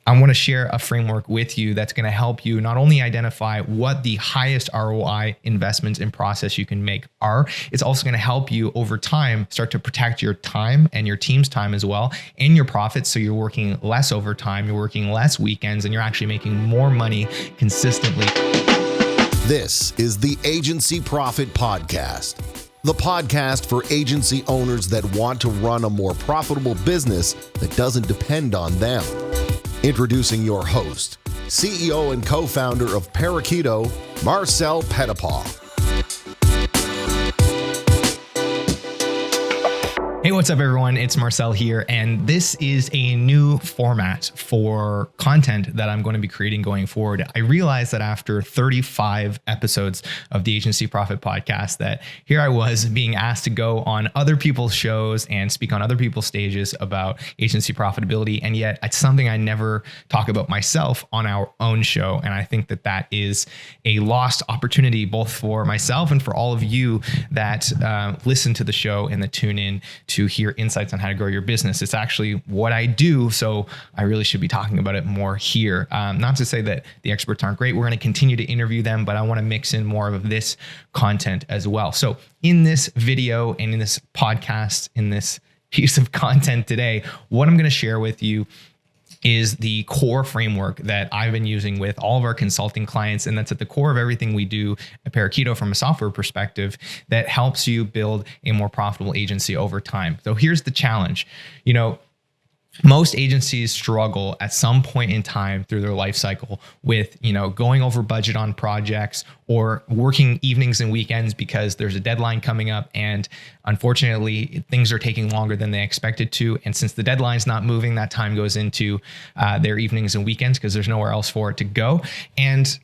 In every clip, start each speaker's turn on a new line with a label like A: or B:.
A: I want to share a framework with you that's going to help you not only identify what the highest ROI investments in process you can make are, it's also going to help you over time start to protect your time and your team's time as well, and your profits. So you're working less overtime, you're working less weekends, and you're actually making more money consistently.
B: This is the Agency Profit Podcast, the podcast for agency owners that want to run a more profitable business that doesn't depend on them. Introducing your host, CEO and co-founder of Parakeeto, Marcel Petitpas.
A: Hey, what's up, everyone? It's Marcel here, and this is a new format for content that I'm going to be creating going forward. I realized that after 35 episodes of the Agency Profit Podcast, that here I was being asked to go on other people's shows and speak on other people's stages about agency profitability, and yet it's something I never talk about myself on our own show. And I think that that is a lost opportunity, both for myself and for all of you that listen to the show and that tune in to hear insights on how to grow your business. It's actually what I do, so I really should be talking about it more here. Not to say that the experts aren't great. We're going to continue to interview them, but I want to mix in more of this content as well. So in this video and in this podcast, in this piece of content today, what I'm going to share with you is the core framework that I've been using with all of our consulting clients. And that's at the core of everything we do at Parakeeto from a software perspective that helps you build a more profitable agency over time. So here's the challenge. Most agencies struggle at some point in time through their life cycle with, going over budget on projects or working evenings and weekends because there's a deadline coming up. And unfortunately, things are taking longer than they expected to. And since the deadline's not moving, that time goes into their evenings and weekends because there's nowhere else for it to go. And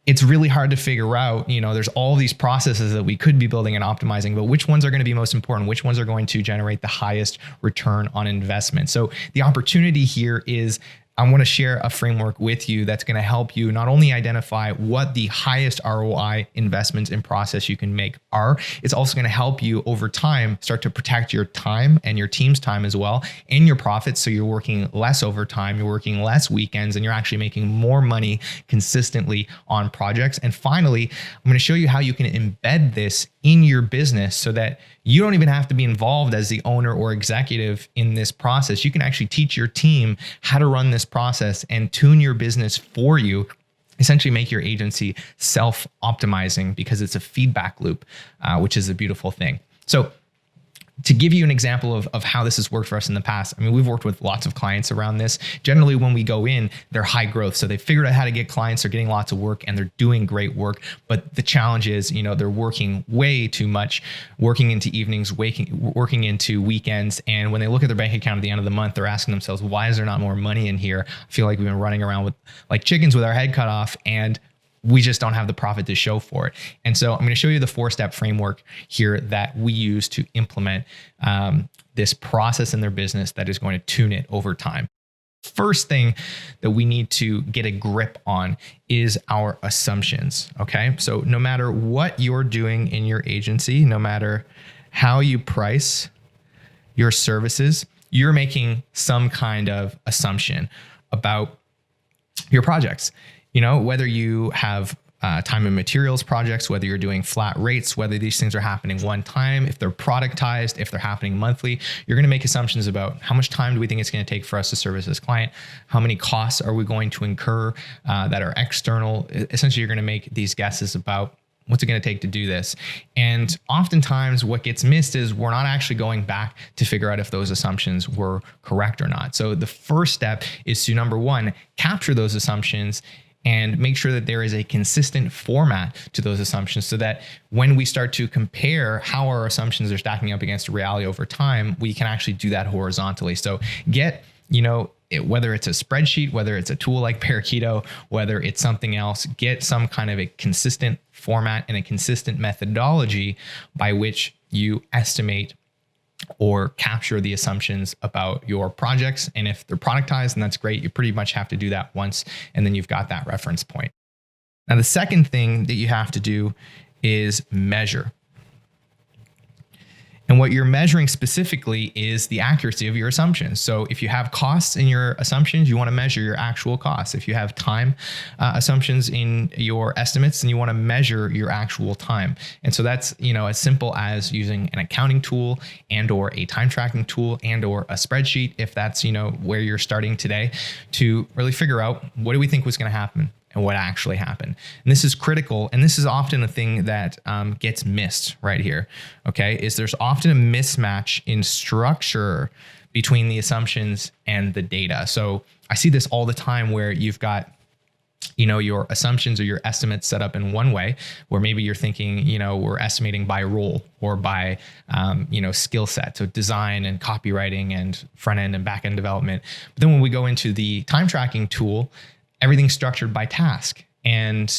A: it's really hard to figure out, there's all these processes that we could be building and optimizing, but which ones are going to be most important? Which ones are going to generate the highest return on investment? So the opportunity here is I want to share a framework with you that's going to help you not only identify what the highest ROI investments in process you can make are, it's also going to help you over time start to protect your time and your team's time as well, and your profits. So you're working less overtime, you're working less weekends, and you're actually making more money consistently on projects. And finally, I'm going to show you how you can embed this in your business so that you don't even have to be involved as the owner or executive in this process. You can actually teach your team how to run this process and tune your business for you, essentially make your agency self-optimizing because it's a feedback loop, which is a beautiful thing. So to give you an example of how this has worked for us in the past, we've worked with lots of clients around this. Generally, when we go in, they're high growth. So they figured out how to get clients, they're getting lots of work, and they're doing great work. But the challenge is, they're working way too much, working into evenings, working into weekends. And when they look at their bank account at the end of the month, they're asking themselves, why is there not more money in here? I feel like we've been running around with like chickens with our head cut off, and we just don't have the profit to show for it. And so I'm going to show you the 4-step framework here that we use to implement this process in their business that is going to tune it over time. First thing that we need to get a grip on is our assumptions. Okay. So no matter what you're doing in your agency, no matter how you price your services, you're making some kind of assumption about your projects. Whether you have time and materials projects, whether you're doing flat rates, whether these things are happening one time, if they're productized, if they're happening monthly, you're going to make assumptions about how much time do we think it's going to take for us to service this client? How many costs are we going to incur that are external? Essentially, you're going to make these guesses about what's it going to take to do this? And oftentimes what gets missed is we're not actually going back to figure out if those assumptions were correct or not. So the first step is to, number one, capture those assumptions and make sure that there is a consistent format to those assumptions so that when we start to compare how our assumptions are stacking up against reality over time, we can actually do that horizontally. So get, whether it's a spreadsheet, whether it's a tool like Parakeeto, whether it's something else, get some kind of a consistent format and a consistent methodology by which you estimate or capture the assumptions about your projects. And if they're productized, then that's great. You pretty much have to do that once, and then you've got that reference point. Now, the second thing that you have to do is measure. And what you're measuring specifically is the accuracy of your assumptions. So if you have costs in your assumptions, you want to measure your actual costs. If you have time assumptions in your estimates, then you want to measure your actual time. And so that's, as simple as using an accounting tool and or a time tracking tool and or a spreadsheet, if that's, where you're starting today, to really figure out what do we think was going to happen and what actually happened. And this is critical. And this is often a thing that gets missed right here. Okay. Is there's often a mismatch in structure between the assumptions and the data. So I see this all the time where you've got, your assumptions or your estimates set up in one way, where maybe you're thinking, we're estimating by role or by, skill set. So design and copywriting and front end and back end development. But then when we go into the time tracking tool, everything's structured by task. And,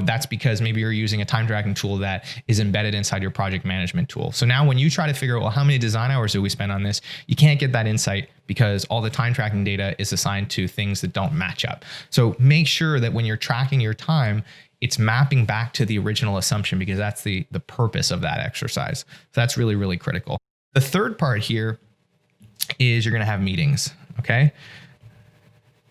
A: that's because maybe you're using a time tracking tool that is embedded inside your project management tool. So now when you try to figure out, well, how many design hours do we spend on this? You can't get that insight because all the time tracking data is assigned to things that don't match up. So make sure that when you're tracking your time, it's mapping back to the original assumption, because that's the purpose of that exercise. So that's really, really critical. The third part here is you're going to have meetings. Okay.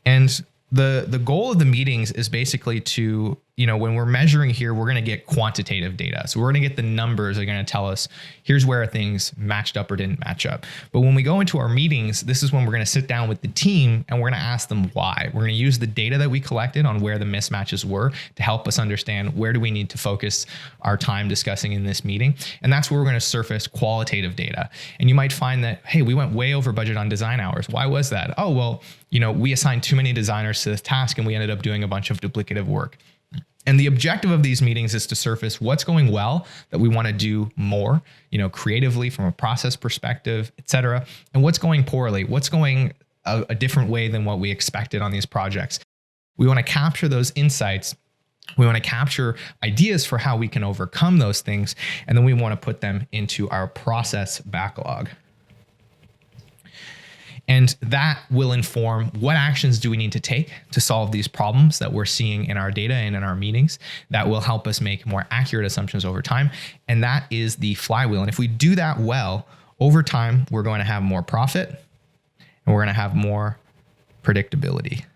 A: And the goal of the meetings is basically to, when we're measuring here, we're going to get quantitative data. So we're going to get the numbers that are going to tell us, here's where things matched up or didn't match up. But when we go into our meetings, this is when we're going to sit down with the team and we're going to ask them why. We're going to use the data that we collected on where the mismatches were to help us understand where do we need to focus our time discussing in this meeting. And that's where we're going to surface qualitative data. And you might find that, hey, we went way over budget on design hours. Why was that? Oh, well, we assigned too many designers to this task and we ended up doing a bunch of duplicative work. And the objective of these meetings is to surface what's going well that we want to do more, creatively from a process perspective, et cetera, and what's going poorly, what's going a different way than what we expected on these projects. We want to capture those insights. We want to capture ideas for how we can overcome those things. And then we want to put them into our process backlog. And that will inform what actions do we need to take to solve these problems that we're seeing in our data and in our meetings that will help us make more accurate assumptions over time. And that is the flywheel. And if we do that well, over time, we're going to have more profit and we're going to have more predictability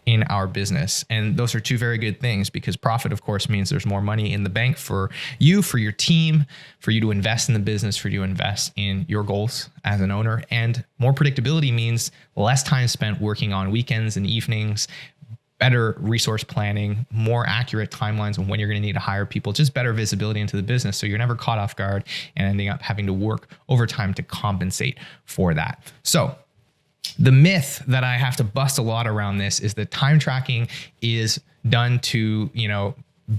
A: in our business. And those are two very good things, because profit, of course, means there's more money in the bank for you, for your team, for you to invest in the business, for you to invest in your goals as an owner. And more predictability means less time spent working on weekends and evenings, better resource planning, more accurate timelines on when you're going to need to hire people, just better visibility into the business. So you're never caught off guard and ending up having to work overtime to compensate for that. So the myth that I have to bust a lot around this is that time tracking is done to,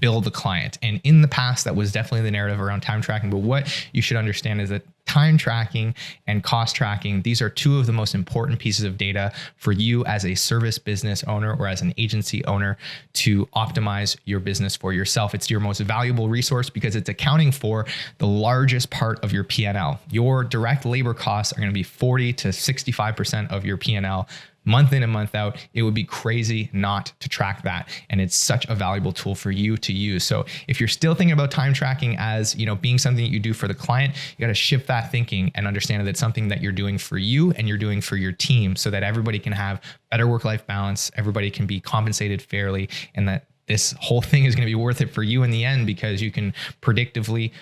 A: build the client. And in the past, that was definitely the narrative around time tracking. But what you should understand is that time tracking and cost tracking, these are two of the most important pieces of data for you as a service business owner or as an agency owner to optimize your business for yourself. It's your most valuable resource because it's accounting for the largest part of your P&L. Your direct labor costs are going to be 40 to 65% of your P&L. Month in and month out. It would be crazy not to track that. And it's such a valuable tool for you to use. So if you're still thinking about time tracking as, being something that you do for the client, you got to shift that thinking and understand that it's something that you're doing for you and you're doing for your team, so that everybody can have better work-life balance, everybody can be compensated fairly, and that this whole thing is going to be worth it for you in the end, because you can predictively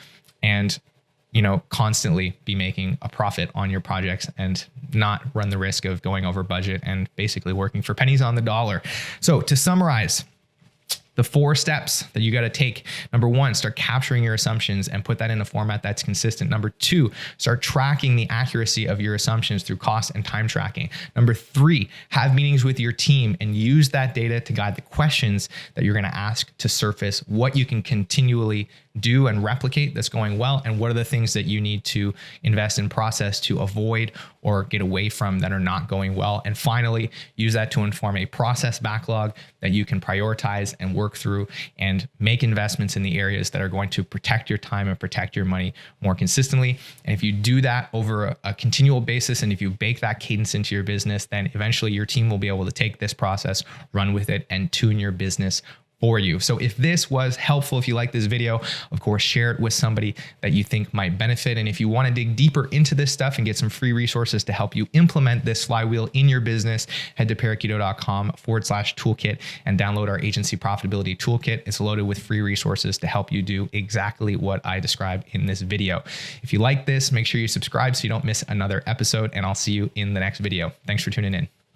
A: and constantly be making a profit on your projects and not run the risk of going over budget and basically working for pennies on the dollar. So to summarize, the 4 steps that you got to take. Number 1, start capturing your assumptions and put that in a format that's consistent. Number 2, start tracking the accuracy of your assumptions through cost and time tracking. Number 3, have meetings with your team and use that data to guide the questions that you're going to ask to surface what you can continually do and replicate that's going well, and what are the things that you need to invest in process to avoid or get away from that are not going well. And finally, use that to inform a process backlog that you can prioritize and work through and make investments in the areas that are going to protect your time and protect your money more consistently. And if you do that over a continual basis, and if you bake that cadence into your business, then eventually your team will be able to take this process, run with it, and tune your business for you. So if this was helpful, if you like this video, of course, share it with somebody that you think might benefit. And if you want to dig deeper into this stuff and get some free resources to help you implement this flywheel in your business, head to parakeeto.com/toolkit and download our Agency Profitability Toolkit. It's loaded with free resources to help you do exactly what I described in this video. If you like this, make sure you subscribe so you don't miss another episode, and I'll see you in the next video. Thanks for tuning in.